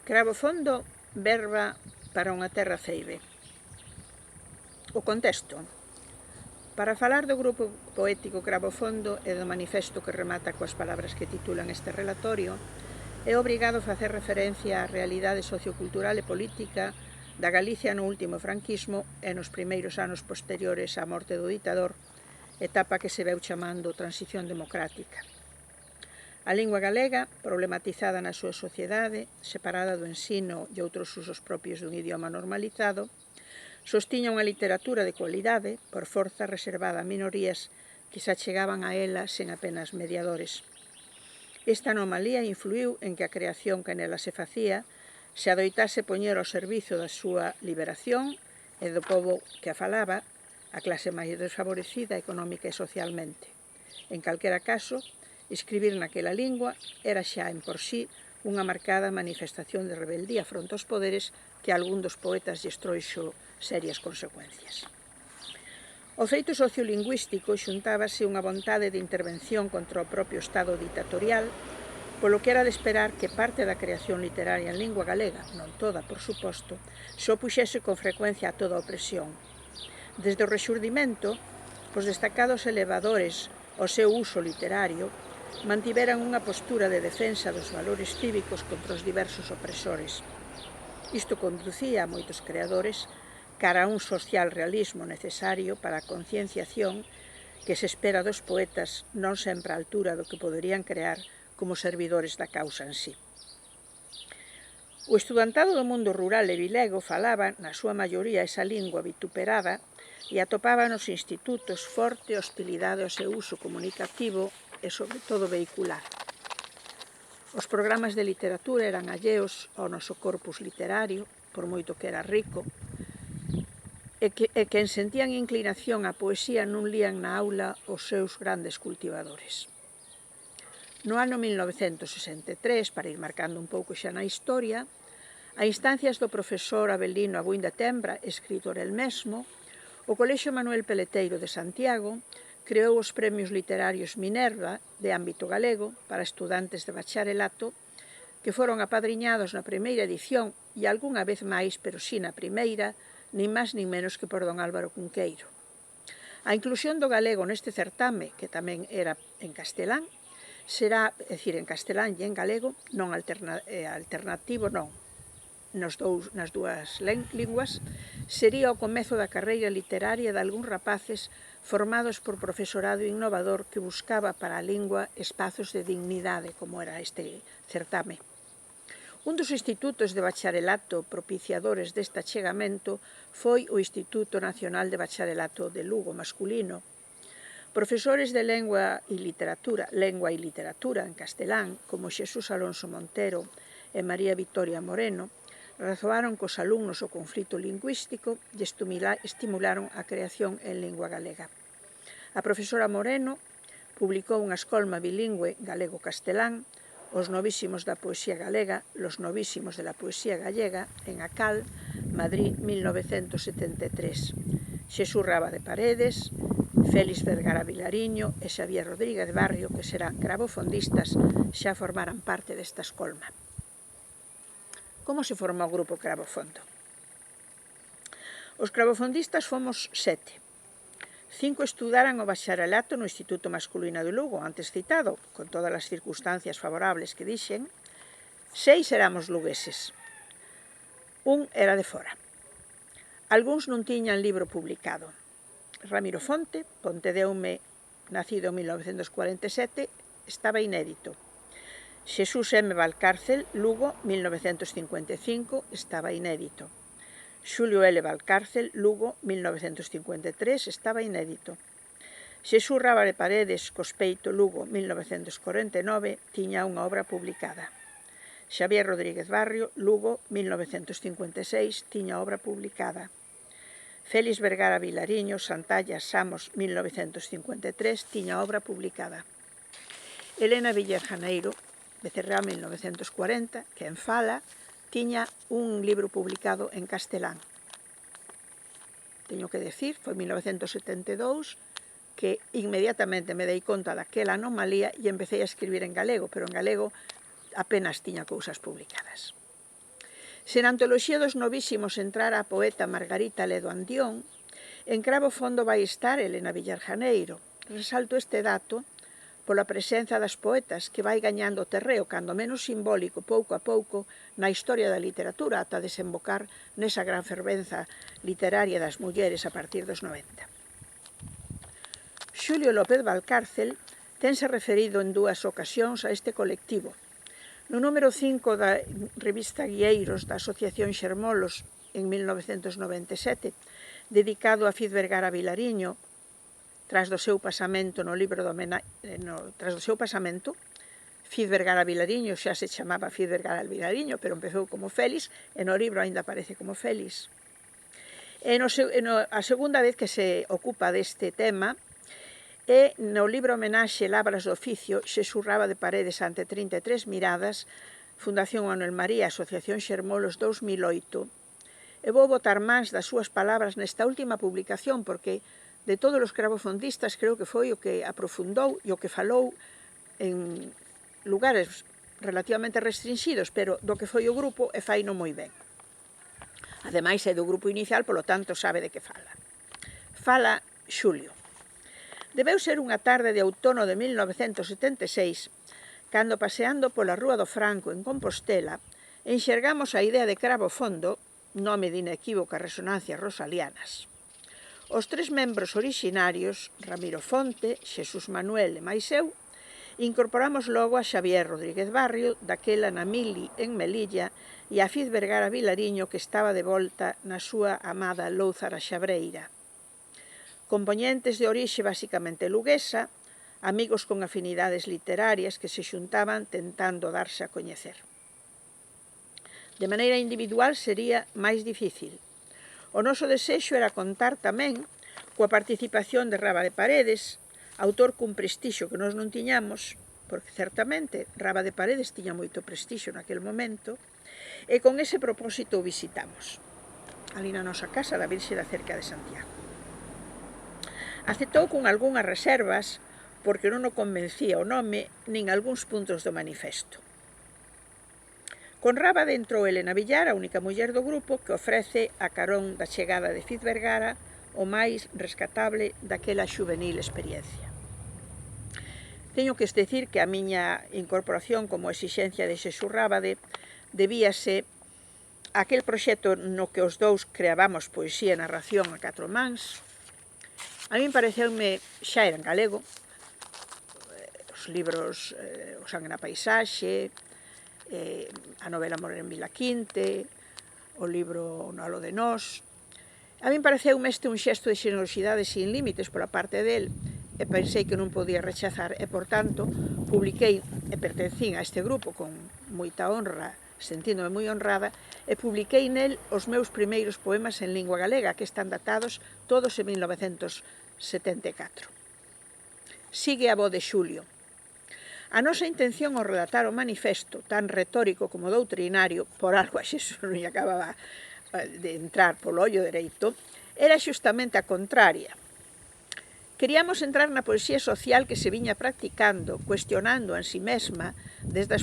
Cravo fondo, verba para unha terra ceibe. O contexto. Para falar do grupo poético Cravo Fondo e do manifesto que remata coas palabras que titulan este relatorio, é obrigado facer referencia á realidade sociocultural e política da Galicia no último franquismo e nos primeiros anos posteriores á morte do ditador, etapa que se veu chamando transición democrática. A lingua galega, problematizada na súa sociedade, separada do ensino e outros usos propios dun idioma normalizado, sostiña unha literatura de cualidade, por forza reservada a minorías que se achegaban a ela sen apenas mediadores. Esta anomalía influiu en que a creación que nela se facía se adoitase poñer ao servizo da súa liberación e do pobo que a falaba, a clase máis desfavorecida económica e socialmente. En calquera caso, escribir naquela lingua era xa en por sí unha marcada manifestación de rebeldía fronte aos poderes que a algún dos poetas lles trouxo serias consecuencias. O feito sociolingüístico xuntábase unha vontade de intervención contra o propio Estado ditatorial, polo que era de esperar que parte da creación literaria en lingua galega, non toda, por suposto, se opuxese con frecuencia a toda opresión. Desde o rexurdimento, os destacados elevadores ao seu uso literario mantiveran unha postura de defensa dos valores cívicos contra os diversos opresores. Isto conducía a moitos creadores cara a un social realismo necesario para a concienciación que se espera dos poetas non sempre á altura do que poderían crear como servidores da causa en sí. O estudantado do mundo rural e vilego falaba, na súa maioría, esa lingua vituperada e atopaba nos institutos forte hostilidade ao seu uso comunicativo e, sobre todo, vehicular. Os programas de literatura eran alleos ao noso corpus literario, por moito que era rico, e quen sentían inclinación á poesía non lían na aula os seus grandes cultivadores. No ano 1963, para ir marcando un pouco xa na historia, a instancias do profesor Avelino Abuinda Tembra, escritor el mesmo, o Colexio Manuel Peleteiro de Santiago creou os premios literarios Minerva, de ámbito galego, para estudantes de bacharelato, que foron apadriñados na primeira edición e algunha vez máis, pero si na primeira, nin máis nin menos que por don Álvaro Cunqueiro. A inclusión do galego neste certame, que tamén era en castelán, será, é dicir, en castelán e en galego, non alternativo, non, nas dúas linguas, sería o comezo da carreira literaria de algúns rapaces formados por profesorado innovador que buscaba para a lingua espazos de dignidade, como era este certame. Un dos institutos de bacharelato propiciadores deste achegamento foi o Instituto Nacional de Bacharelato de Lugo, masculino. Profesores de lengua e literatura en castelán, como Xesús Alonso Montero e María Victoria Moreno, razoaron cos alumnos o conflito lingüístico e estimularon a creación en lingua galega. A profesora Moreno publicou unha escolma bilingüe galego-castelán, Os novísimos da poesía galega, Los novísimos de la poesía gallega, en Acal, Madrid, 1973. Xesús Raba de Paredes, Félix Vergara Vilariño e Xavier Rodríguez Barrio, que serán gravofondistas, xa formaran parte desta escolma. Como se forma o grupo Cravofondo? Os cravofondistas fomos 7. 5 estudaran o bacharelato no Instituto Masculino de Lugo, antes citado, con todas as circunstancias favorables que dixen. 6 éramos lugueses. 1 era de fora. Algúns non tiñan libro publicado. Ramiro Fonte, Pontedeume, nacido en 1947, estaba inédito. Xesús M. Valcárcel, Lugo, 1955, estaba inédito. Xulio L. Valcárcel, Lugo, 1953, estaba inédito. Xesús Raba de Paredes, Cospeito, Lugo, 1949, tiña unha obra publicada. Xavier Rodríguez Barrio, Lugo, 1956, tiña obra publicada. Félix Vergara Vilariño, Santalla, Samos, 1953, tiña obra publicada. Elena Viller Janeiro, Becerra, 1940, que en fala, tiña un libro publicado en castelán. Teño que decir, foi en 1972 que inmediatamente me dei conta daquela anomalía e empecé a escribir en galego, pero en galego apenas tiña cousas publicadas. Se na antoloxía dos novísimos entrara a poeta Margarita Ledo Andión, en Cravo Fondo vai estar Elena Villar Janeiro. Resalto este dato pola presenza das poetas que vai gañando terreo, cando menos simbólico, pouco a pouco, na historia da literatura ata desembocar nesa gran fervenza literaria das mulleres a partir dos 90. Xulio López Valcárcel tense referido en dúas ocasións a este colectivo. No número 5 da revista Guieiros da Asociación Xermolos, en 1997, dedicado a Fiz Vergara Vilariño, tras do seu pasamento no libro tras do seu pasamento, Fiz Vergara Vilariño xa se chamaba Fiz Vergara Vilariño, pero empezou como Félix, e no libro aínda aparece como Félix. A segunda vez que se ocupa deste tema é no libro homenaxe Labras do Oficio, Xesús Raba de Paredes ante 33 miradas, Fundación Manuel María, Asociación Xermolos 2008. E vou botar máis das súas palabras nesta última publicación, porque de todos os cravofondistas creo que foi o que aprofundou e o que falou en lugares relativamente restringidos, pero do que foi o grupo e faino moi ben. Ademais é do grupo inicial, polo tanto sabe de que fala. Fala Xulio. Debeu ser unha tarde de outono de 1976, cando paseando pola Rúa do Franco en Compostela, enxergamos a idea de Cravo Fondo, nome de inequívocas resonancias rosalianas. Os tres membros orixinarios, Ramiro Fonte, Xesús Manuel e máis eu, incorporamos logo a Xavier Rodríguez Barrio, daquela na Mili en Melilla, e a Fiz Vergara Vilariño, que estaba de volta na súa amada Louzara Xabreira. Compoñentes de orixe basicamente luguesa, amigos con afinidades literarias que se xuntaban tentando darse a coñecer. De maneira individual sería máis difícil. O noso desexo era contar tamén coa participación de Raba de Paredes, autor cun prestixio que nós non tiñamos, porque certamente Raba de Paredes tiña moito prestixio naquel momento, e con ese propósito o visitamos, ali na nosa casa da Virxe da Cerca de Santiago. Aceptou con algunhas reservas, porque non o convencía o nome nin algúns puntos do manifesto. Con Raba entrou Elena Villar, a única muller do grupo, que ofrece a carón da chegada de Fiz Vergara o máis rescatable daquela xuvenil experiencia. Teño que decir que a miña incorporación como exixencia de Xesús Rábade debíase a aquel proxecto no que os dous creábamos poesía e narración a catro mans. A min pareceume, xa era en galego, os libros O sangue na paisaxe, a novela Morir en Vilaquinte, o libro O nolo de nós. A min pareceume este un xesto de xenerosidade sin límites pola parte del, e pensei que non podía rechazar, e, por tanto, publiquei e pertencín a este grupo con moita honra, sentíndome moi honrada, e publiquei nel os meus primeiros poemas en lingua galega, que están datados todos en 1974. Sigue a voz de Xulio. A nosa intención ao redactar o manifesto, tan retórico como doutrinario, por algo a Xesús non lle acababa de entrar polo ollo dereito, era xustamente a contraria. Queríamos entrar na poesía social que se viña practicando, cuestionando en si mesma desde as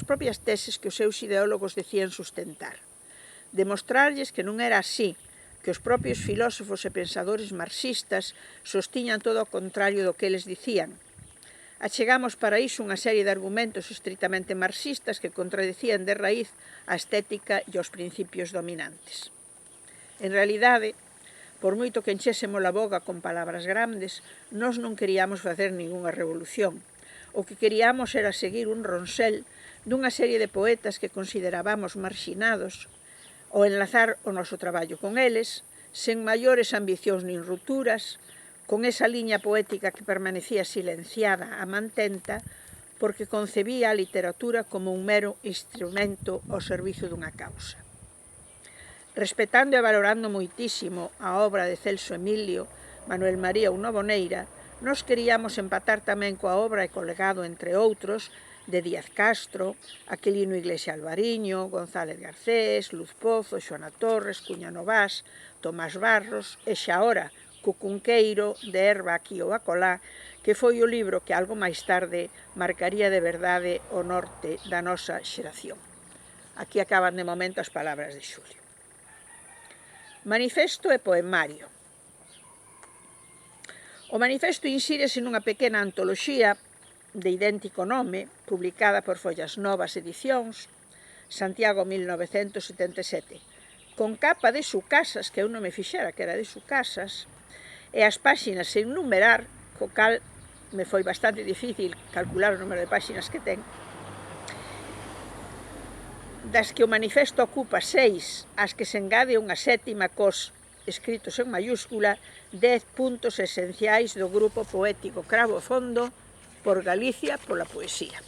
propias teses que os seus ideólogos decían sustentar. Demostrarlles que non era así, que os propios filósofos e pensadores marxistas sostiñan todo o contrario do que eles dicían. Achegamos para iso unha serie de argumentos estritamente marxistas que contradicían de raíz a estética e os principios dominantes. En realidade, por moito que enchésemos a boca con palabras grandes, nós non queríamos facer ningunha revolución. O que queríamos era seguir un ronsel dunha serie de poetas que considerábamos marxinados, ou enlazar o noso traballo con eles, sen maiores ambicións nin rupturas, con esa liña poética que permanecía silenciada a mantenta, porque concebía a literatura como un mero instrumento ao servizo dunha causa. Respetando e valorando moitísimo a obra de Celso Emilio, Manuel María ou Novoneira, nos queríamos empatar tamén coa obra e co legado, entre outros, de Díaz Castro, Aquilino Iglesia Alvariño, González Garcés, Luz Pozo, Xoana Torres, Cuña Novás, Tomás Barros e xaora Cucunqueiro, de Herba aquí ou acolá, que foi o libro que algo máis tarde marcaría de verdade o norte da nosa xeración. Aquí acaban de momento as palabras de Xulio. Manifesto e poemario. O manifesto insírese nunha pequena antoloxía de idéntico nome, publicada por Follas Novas Edicións, Santiago 1977, con capa de Sucasas, que eu non me fixera que era de Sucasas, e as páxinas sen numerar, co cal me foi bastante difícil calcular o número de páxinas que ten, das que o manifesto ocupa 6, as que se engade unha sétima cos escritos en mayúscula, 10 puntos esenciais do grupo poético Cravo Fondo por Galicia pola poesía.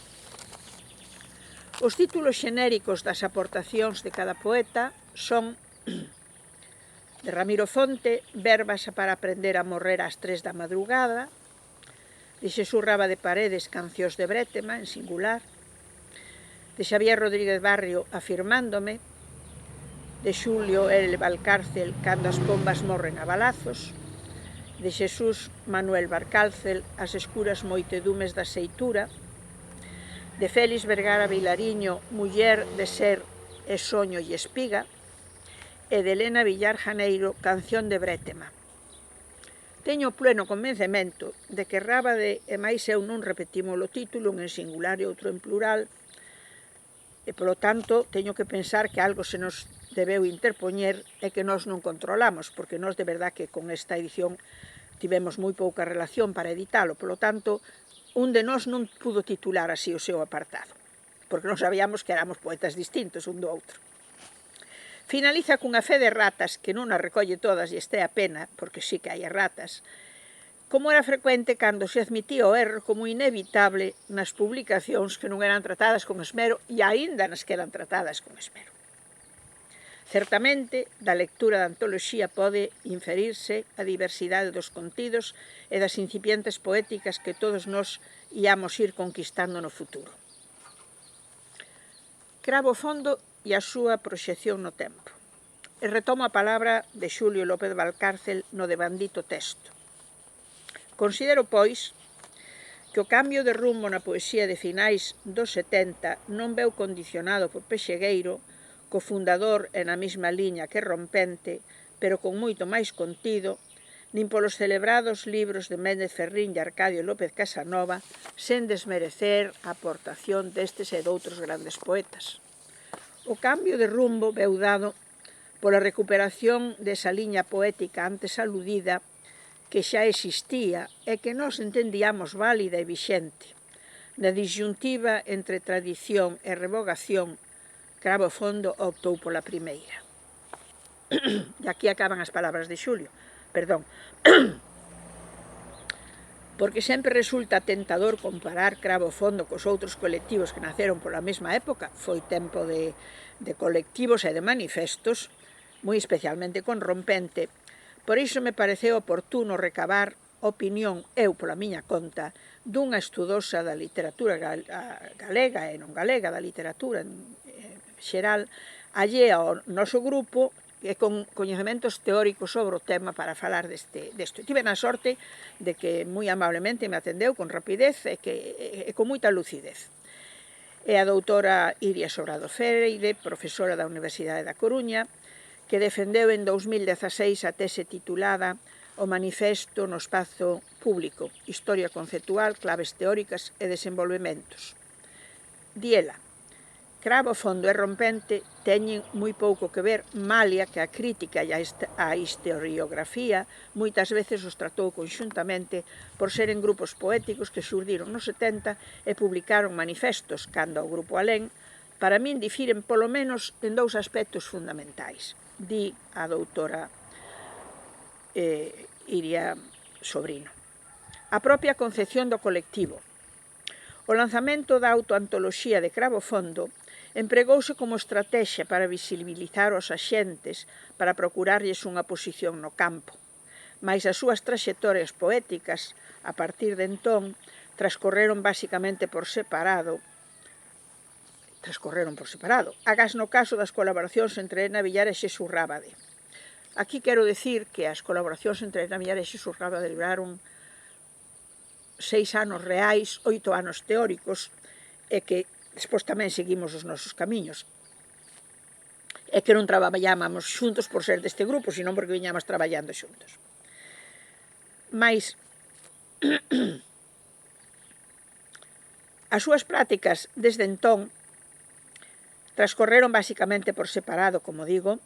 Os títulos xenéricos das aportacións de cada poeta son de Ramiro Fonte, Verbas para aprender a morrer ás 3 da madrugada, de Xesús Raba de Paredes, Cancións de Brétema, en singular, de Xavier Rodríguez Barrio, Afirmándome, de Xulio L. Valcárcel, Cando as pombas morren a balazos, de Xesús Manuel Valcárcel, As escuras moitedumes da seitura, de Félix Vergara Vilariño, Muller de ser e soño e espiga, e de Elena Villar Janeiro, Canción de Brétema. Teño pleno convencemento de que Rábade e máis eu non repetimos o título, un en singular e outro en plural, e, polo tanto, teño que pensar que algo se nos debeu interpoñer e que nós non controlamos, porque nós de verdad que con esta edición tivemos moi pouca relación para editalo, polo tanto, un de nós non pudo titular así o seu apartado, porque non sabíamos que éramos poetas distintos un do outro. Finaliza cunha fe de ratas, que non as recolle todas e este a pena, porque sí que hai ratas, como era frecuente cando se admitía o erro como inevitable nas publicacións que non eran tratadas con esmero e aínda nas que eran tratadas con esmero. Certamente, da lectura da antoloxía pode inferirse a diversidade dos contidos e das incipientes poéticas que todos nós íamos ir conquistando no futuro. Cravo Fondo e a súa proxección no tempo. E retomo a palabra de Xulio López Valcárcel no devandito texto. Considero, pois, que o cambio de rumbo na poesía de finais dos 70 non veu condicionado por Pexegueiro, cofundador e na mesma liña que Rompente, pero con moito máis contido, nin polos celebrados libros de Méndez Ferrín e Arcadio López Casanova, sen desmerecer a aportación destes e doutros grandes poetas. O cambio de rumbo veu dado pola recuperación desa liña poética antes aludida, que xa existía e que nós entendíamos válida e vixente. Na disyuntiva entre tradición e revogación, Cravo Fondo optou pola primeira. E aquí acaban as palabras de Xulio, perdón. Porque sempre resulta tentador comparar Cravo Fondo cos outros colectivos que naceron pola mesma época, foi tempo de colectivos e de manifestos, moi especialmente con Rompente. Por iso me pareceu oportuno recabar opinión, eu pola miña conta, dunha estudosa da literatura galega e non galega, da literatura en xeral, allea ao noso grupo e con coñecementos teóricos sobre o tema para falar desto. Tive a sorte de que moi amablemente me atendeu con rapidez e con moita lucidez. É a doutora Iria Sobrado Freire, profesora da Universidade da Coruña, que defendeu en 2016 a tese titulada O manifesto no espazo público, historia conceptual, claves teóricas e desenvolvementos. Diela, Cravo Fondo e Rompente teñen moi pouco que ver, malia que a crítica e a historiografía moitas veces os tratou conxuntamente por seren grupos poéticos que xurdiron nos 70 e publicaron manifestos, cando o Grupo Alén, para min difiren polo menos en dous aspectos fundamentais. Di a doutora Iria Sobrino. A propia concepción do colectivo. O lanzamento da autoantoloxía de Cravo Fondo empregouse como estrategia para visibilizar os axentes, para procurarlles unha posición no campo. Mais as súas traxectorias poéticas, a partir de entón, transcorreron basicamente por separado, agás no caso das colaboracións entre Elena Villar e Xesús Rábade. Aquí quero decir que as colaboracións entre Elena Villar e Xesús Rábade duraron 6 anos reais, 8 anos teóricos, e que despois tamén seguimos os nosos camiños. e que non traballábamos xuntos por ser deste grupo, senón porque viñamos traballando xuntos. Mais as súas prácticas desde entón transcorreron basicamente por separado, como digo,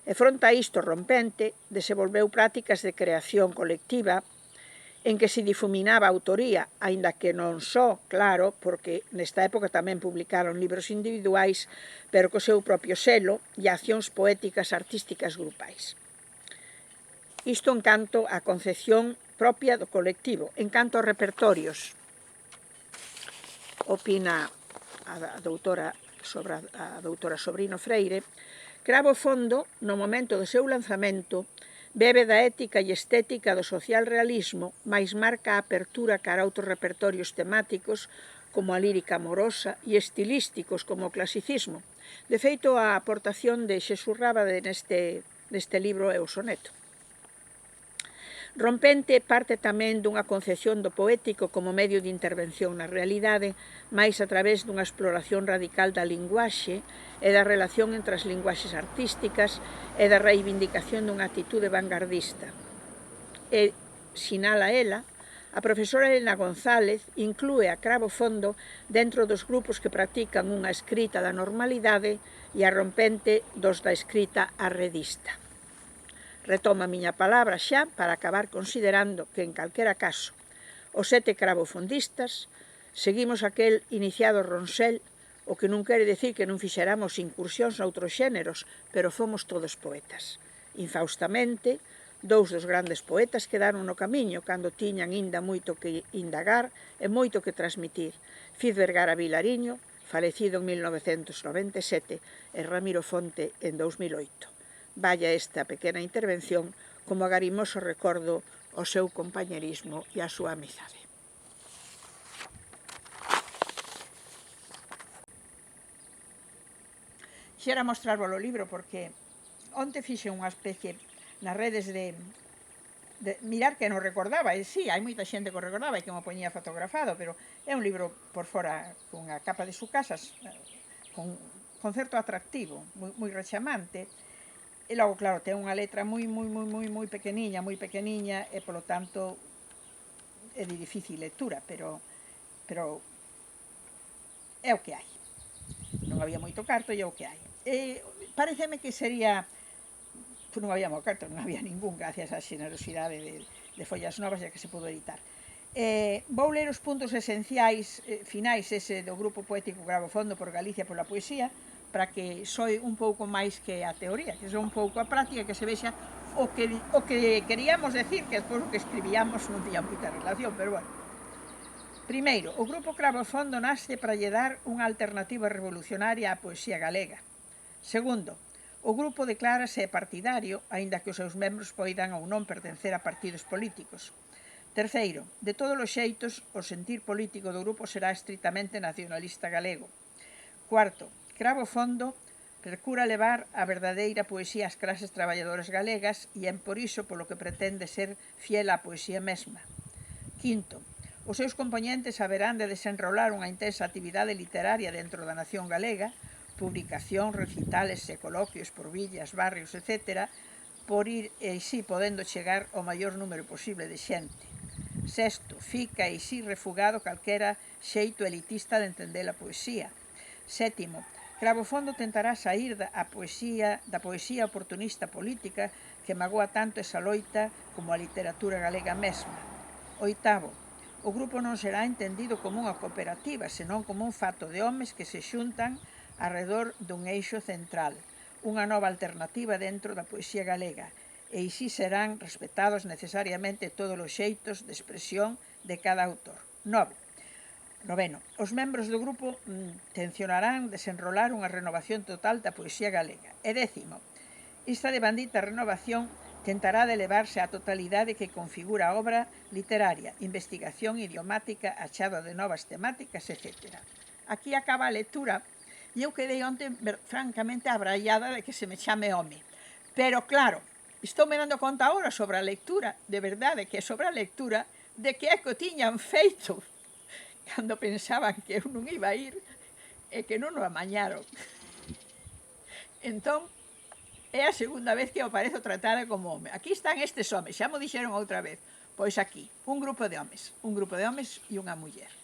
e fronte a isto rompente desenvolveu prácticas de creación colectiva en que se difuminaba a autoría, aínda que non só, claro, porque nesta época tamén publicaron libros individuais, pero co seu propio selo e accións poéticas artísticas grupais. Isto en canto á concepción propia do colectivo. En canto aos repertorios, opina a doutora Sobrino Freire, Cravo Fondo, no momento do seu lanzamento, bebe da ética e estética do social realismo, mais marca a apertura cara a outros repertorios temáticos como a lírica amorosa e estilísticos como o clasicismo. De feito, a aportación de Xesús Rábade neste libro é o soneto. Rompente parte tamén dunha concepción do poético como medio de intervención na realidade, máis a través dunha exploración radical da linguaxe e da relación entre as linguaxes artísticas e da reivindicación dunha actitude vanguardista. E, sinala ela, a profesora Elena González inclúe a Cravo Fondo dentro dos grupos que practican unha escrita da normalidade e a rompente dos da escrita arredista. Retomo a miña palabra xa para acabar considerando que, en calquera caso, os 7 cravofondistas seguimos aquel iniciado Ronsel, o que non quere decir que non fixeramos incursións noutros xéneros, pero fomos todos poetas. Infaustamente, 2 dos grandes poetas quedaron no camiño cando tiñan inda moito que indagar e moito que transmitir. Fiz Vergara Vilariño, falecido en 1997, e Ramiro Fonte en 2008. Vaya esta pequena intervención como agarimoso recordo ao seu compañerismo e á súa amizade. Xera mostrarvos o libro porque onte fixe unha especie nas redes de mirar que non recordaba, e sí, hai moita xente que o recordaba e que mo poñía fotografado, pero é un libro por fora con a capa de sucasas, con certo atractivo, moi rechamante. E logo, claro, ten unha letra moi pequeniña, e, polo tanto, é de difícil lectura, pero é o que hai. Non había moito carto e é o que hai. Pareceme que sería... non había moito carto, non había ningún, gracias á xenerosidade de Follas Novas, ya que se pudo editar. Vou ler os puntos esenciais finais ese do Grupo Poético Cravo Fondo por Galicia pola Poesía, para que soe un pouco máis que a teoría, que soe un pouco a práctica, que se vexa o que queríamos decir, que despois o que escribíamos non tiña moita relación, pero bueno. Primeiro, o Grupo Cravo Fondo nasce para lle dar unha alternativa revolucionaria á poesía galega. Segundo, o grupo declárase partidario, aínda que os seus membros poidan ou non pertencer a partidos políticos. Terceiro, de todos os xeitos, o sentir político do grupo será estritamente nacionalista galego. Cuarto, Cravo Fondo procura levar a verdadeira poesía ás clases traballadoras galegas e é por iso polo que pretende ser fiel á poesía mesma. Quinto, os seus compoñentes haberán de desenrolar unha intensa actividade literaria dentro da nación galega, publicación, recitales e coloquios por villas, barrios, etc., por ir así podendo chegar ao maior número posible de xente. Sexto, fica así refugado calquera xeito elitista de entender a poesía. Sétimo, Cravo Fondo tentará saír da poesía oportunista política que magoa tanto esa loita como a literatura galega mesma. Oitavo, o grupo non será entendido como unha cooperativa, senón como un fato de homes que se xuntan arredor dun eixo central, unha nova alternativa dentro da poesía galega, e así serán respetados necesariamente todos os xeitos de expresión de cada autor. Noveno, os membros do grupo tencionarán desenrolar unha renovación total da poesía galega. E décimo, esta devandita renovación tentará de elevarse á totalidade que configura a obra literaria, investigación idiomática, achado de novas temáticas, etc. Aquí acaba a lectura e eu quedei onte francamente abraiada de que se me chame home. Pero claro, estou me dando conta agora sobre a lectura, de verdade que sobre a lectura, de que é que o tiñan feito cando pensaban que eu non iba a ir e que non o amañaron. Entón, É a segunda vez que eu aparezo tratada como home. Aquí están estes homes, xa mo dixeron outra vez. Pois aquí, un grupo de homes e unha muller.